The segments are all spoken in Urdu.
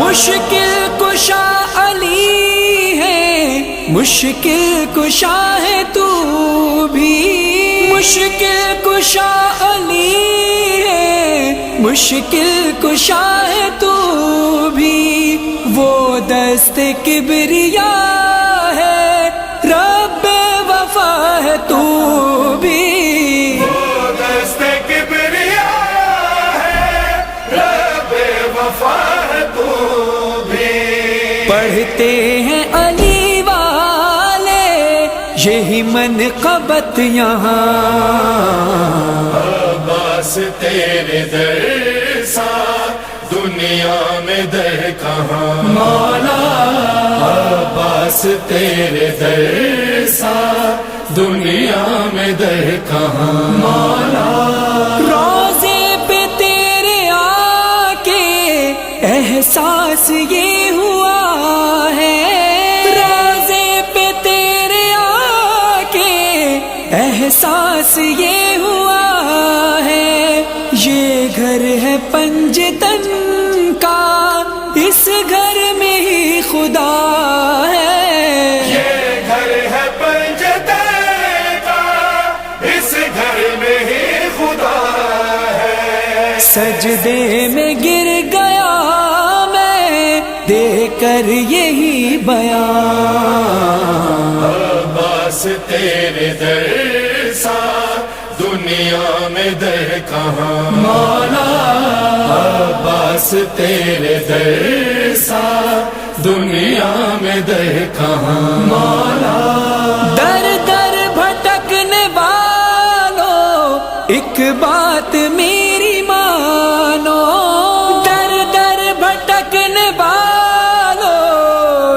مشکل کشا علی ہے، مشکل کشا ہے تو بھی، مشکل کشا علی ہے، مشکل کشا ہے تو بھی، وہ دست کبریا ہے، رب وفا ہے تو بھی، وہ دست کبریا ہے، رب وفا ہے تو بھی۔ پڑھتے ہیں علی والے یہی منقبت یہاں، عباس تیرے در سا دنیا میں در کہاں، مولا عباس تیرے در سا دنیا میں در کہاں، مولا روزے پہ تیرے آ کے احساس یہ ہوا ہے، روزے پہ تیرے آ کے احساس یہ ہوا ہے، یہ گھر ہے پنجتن کا، اس گھر میں ہی خدا ہے، یہ گھر ہے پنجتن کا، اس گھر میں ہی خدا ہے۔ سجدے میں گر گیا میں دے کر یہی بیان، عباس تیرے در سا دنیا میں در کہاں، مولا عباس تیرے در سا دنیا میں در کہاں، مولا در در بھٹکنے والو ایک بات میری مانو، در در بھٹکنے والو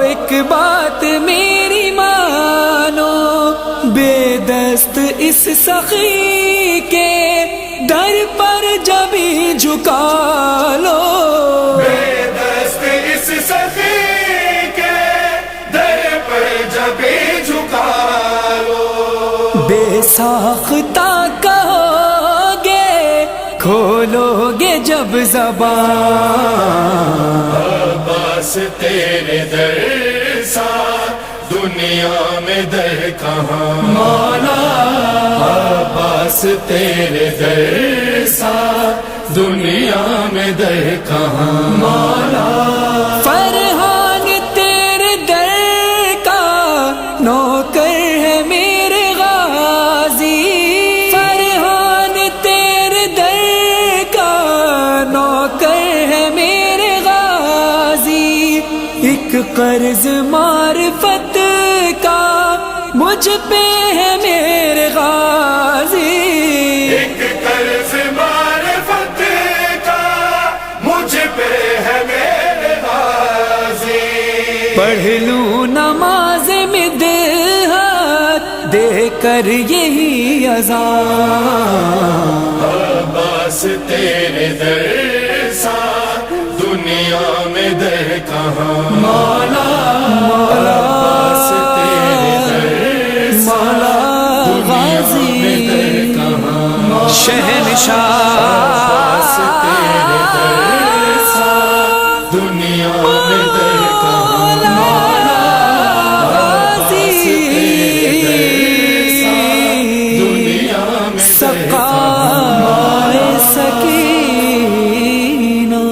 ایک بات میری مانو، بے دست اس سخی کے در پر جبھی جھکا لو، بے دست اس سخی کے در پر جبھی جھکا لو، بے ساختہ کہو گے کھولو گے جب زبان، عباس تیرے در سا دنیا میں در کہاں، مولا عباس تیرے در سا دنیا میں در کہاں، مولا فرحان تیرے در کا نوکر ہے میرے غازی، فرحان تیرے در کا نوکر ہے میرے غازی، ایک قرض معرفت کا مجھ پہ ہے میرے غازی، ایک قرض معرفت کا مجھ پہ ہے میرے غازی، پڑھ لوں نماز مدحت دے کر یہی اذان، عباس تیرے در سا دنیا میں در کہاں، مولا عباس تیرے در سا غازی شہنشاہ عباس تیرے در سا دنیا میں در کہاں، مولا عباس تیرے در سا دنیا میں در کہاں، سکینہ۔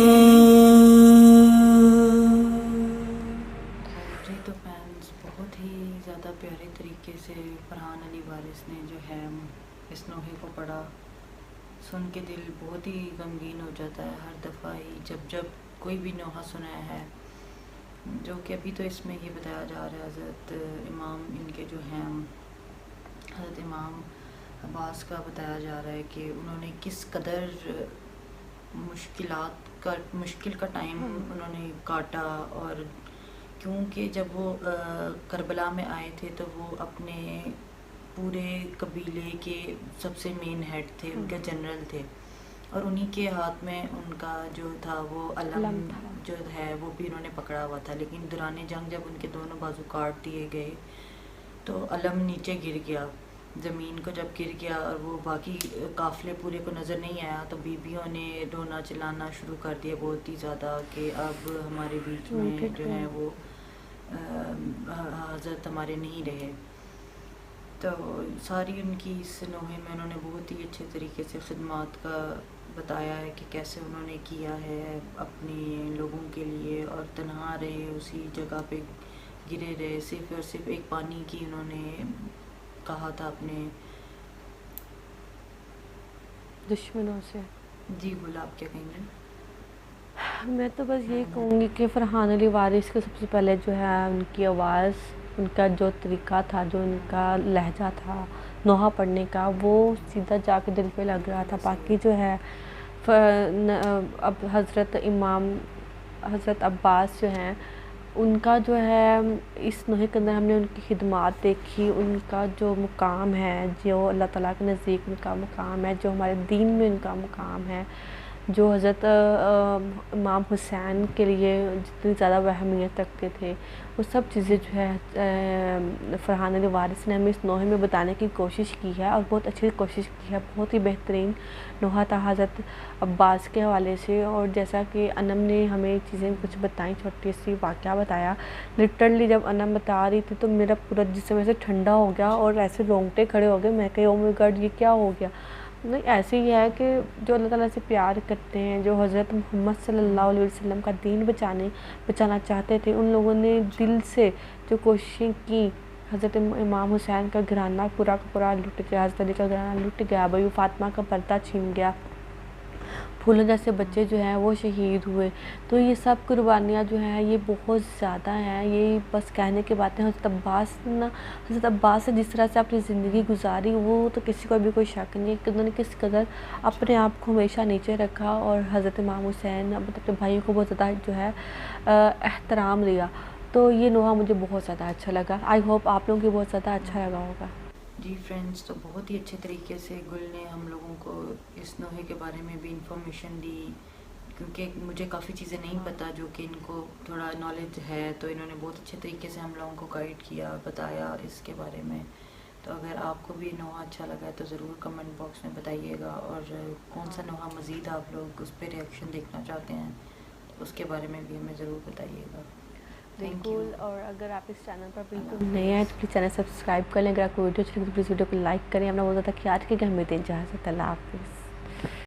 جی تو فینس بہت ہی زیادہ پیارے طریقے سے فرحان علی وارث نے جو ہے اس نوحے کو پڑھا، سن کے دل بہت ہی غمگین ہو جاتا ہے ہر دفعہ ہی جب کوئی بھی نوحہ سنایا ہے، جو کہ ابھی تو اس میں یہ بتایا جا رہا ہے حضرت امام ان کے جو ہیں حضرت امام عباس کا بتایا جا رہا ہے کہ انہوں نے کس قدر مشکل کا ٹائم انہوں نے کاٹا، اور کیونکہ جب وہ کربلا میں آئے تھے تو وہ اپنے پورے قبیلے کے سب سے مین ہیڈ تھے، ان کے جنرل تھے، اور انہی کے ہاتھ میں ان کا جو تھا وہ علم جو ہے وہ بھی انہوں نے پکڑا ہوا تھا، لیکن دوران جنگ جب ان کے دونوں بازو کاٹ دیے گئے تو علم نیچے گر گیا، زمین کو جب گر گیا اور وہ باقی قافلے پورے کو نظر نہیں آیا تو بیویوں نے رونا چلانا شروع کر دیا بہت ہی زیادہ کہ اب ہمارے بیچ میں جو ہے وہ حضرت ہمارے نہیں رہے. تو ساری ان کی اس نوحے میں انہوں نے بہت ہی اچھے طریقے سے خدمات کا بتایا ہے کہ کیسے انہوں نے کیا ہے اپنے لوگوں کے لیے اور تنہا رہے, اسی جگہ پہ گرے رہے, صرف اور صرف ایک پانی کی انہوں نے کہا تھا اپنے دشمنوں سے. جی بولا, آپ کیا کہیں گے؟ میں تو بس یہی کہوں گی کہ فرحان علی وارث کو سب سے پہلے جو ہے ان کی آواز, ان کا جو طریقہ تھا, جو ان کا لہجہ تھا نوحہ پڑھنے کا, وہ سیدھا جا کے دل پہ لگ رہا تھا. باقی جو ہے اب حضرت عباس جو ہیں ان کا جو ہے اس نوحے کے اندر ہم نے ان کی خدمات دیکھی, ان کا جو مقام ہے, جو اللہ تعالیٰ کے نزدیک ان کا مقام ہے, جو ہمارے دین میں ان کا مقام ہے, جو حضرت امام حسین کے لیے جتنی زیادہ وہ اہمیت رکھتے تھے, وہ سب چیزیں جو ہے فرحان علی وارث نے ہمیں اس نوحے میں بتانے کی کوشش کی ہے, اور بہت اچھی کوشش کی ہے. بہت ہی بہترین نوحہ تھا حضرت عباس کے حوالے سے. اور جیسا کہ انم نے ہمیں چیزیں کچھ بتائیں, چھوٹی سی واقعہ بتایا, لٹرلی جب انم بتا رہی تھی تو میرا پورا جسم ایسے ٹھنڈا ہو گیا اور ایسے رونگٹے کھڑے ہو گئے. میں کہ او مائی گاڈ یہ کیا ہو گیا. نہیں, ایسے ہی ہے کہ جو اللہ تعالیٰ سے پیار کرتے ہیں, جو حضرت محمد صلی اللہ علیہ وسلم کا دین بچانا چاہتے تھے, ان لوگوں نے دل سے جو کوششیں کی. حضرت امام حسین کا گھرانہ پورا کا پورا لٹ گیا, حضرت علی کا گھرانہ لٹ گیا, بھائی فاطمہ کا پردہ چھین گیا, پھولوں جیسے بچے جو ہیں وہ شہید ہوئے. تو یہ سب قربانیاں جو ہیں یہ بہت زیادہ ہیں, یہ بس کہنے کی باتیں. حضرت عباس نے جس طرح سے اپنی زندگی گزاری وہ تو کسی کو بھی کوئی شک نہیں ہے کہ انہوں نے کس قدر اپنے آپ کو ہمیشہ نیچے رکھا اور حضرت امام حسین اپنے بھائیوں کو بہت زیادہ جو ہے احترام دیا. تو یہ نوحہ مجھے بہت زیادہ اچھا لگا. آئی ہوپ آپ لوگوں کو بہت زیادہ اچھا لگا ہوگا. جی فرینڈس, تو بہت ہی اچھے طریقے سے گل نے ہم لوگوں کو اس نوحے کے بارے میں بھی انفارمیشن دی, کیونکہ مجھے کافی چیزیں نہیں پتہ جو کہ ان کو تھوڑا نالج ہے, تو انہوں نے بہت اچھے طریقے سے ہم لوگوں کو گائیڈ کیا, بتایا اس کے بارے میں. تو اگر آپ کو بھی نوحہ اچھا لگا ہے تو ضرور کمنٹ باکس میں بتائیے گا, اور کون سا نوحہ مزید آپ لوگ اس پہ ریئیکشن دیکھنا چاہتے ہیں اس کے بارے میں بھی ہمیں ضرور بتائیے گا. Thank you. بالکل. اور اگر آپ اس چینل پر بالکل نئے ہیں تو پلیز چینل سبسکرائب کر لیں. اگر آپ کو ویڈیو اچھی لگے تو پلیز ویڈیو کو لائک کریں. اپنا بہت زیادہ خیال رکھیں کہ ہمیں دیں اجازت. اللہ حافظ.